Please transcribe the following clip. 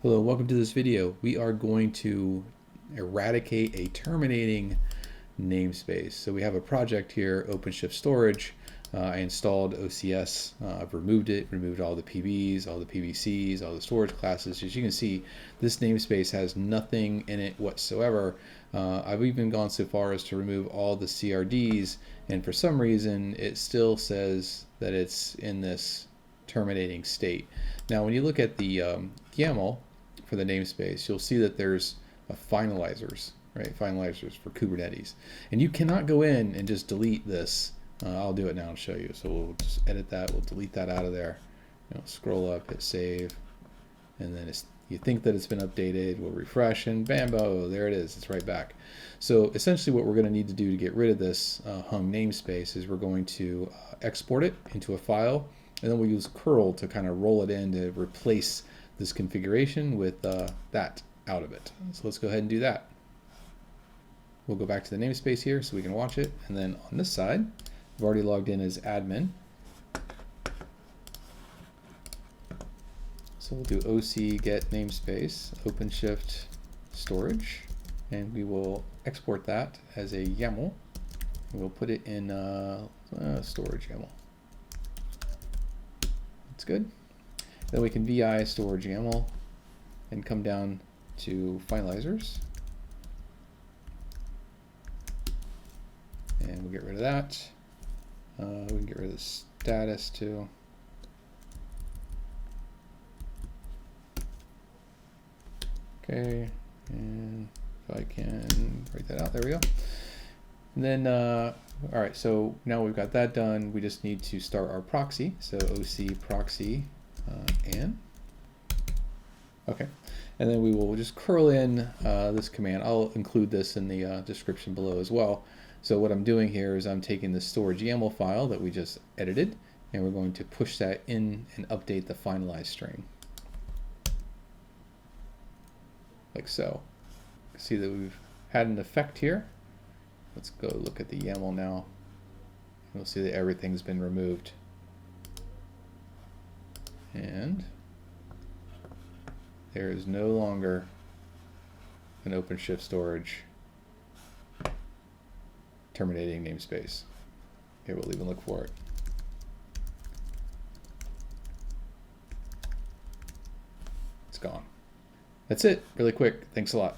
Hello, welcome to this video. We are going to eradicate a terminating namespace. So we have a project here, OpenShift Storage. I installed OCS, I've removed it, removed all the PBs, all the PVCs, all the storage classes. As you can see, this namespace has nothing in it whatsoever. I've even gone so far as to remove all the CRDs, and for some reason it still says that it's in this terminating state. Now when you look at the YAML for the namespace, you'll see that there's a Finalizers, right? Finalizers for Kubernetes. And you cannot go in and just delete this. I'll do it now and show you. So we'll just edit that, we'll delete that out of there. Scroll up, hit save, and then you think that it's been updated, we'll refresh, and bambo, there it is, it's right back. So essentially what we're going to need to do to get rid of this hung namespace is we're going to export it into a file, and then we'll use curl to kind of roll it in to replace this configuration with that out of it. So let's go ahead and do that. We'll go back to the namespace here so we can watch it, and then on this side I've already logged in as admin. So we'll do OC get namespace OpenShift storage, and we will export that as a YAML. We'll put it in storage YAML. That's good. Then we can VI storage YAML and come down to Finalizers. And we'll get rid of that. We can get rid of the status too. Okay, and if I can write that out, there we go. And then, all right, so now we've got that done, we just need to start our proxy. So OC proxy and, okay. And then we will just curl in this command. I'll include this in the description below as well. So what I'm doing here is I'm taking the storage YAML file that we just edited, and we're going to push that in and update the finalized string. Like so. See that we've had an effect here. Let's go look at the YAML now. We'll see that everything's been removed. And there is no longer an OpenShift storage terminating namespace. Okay, we'll even look for it. It's gone. That's it, really quick. Thanks a lot.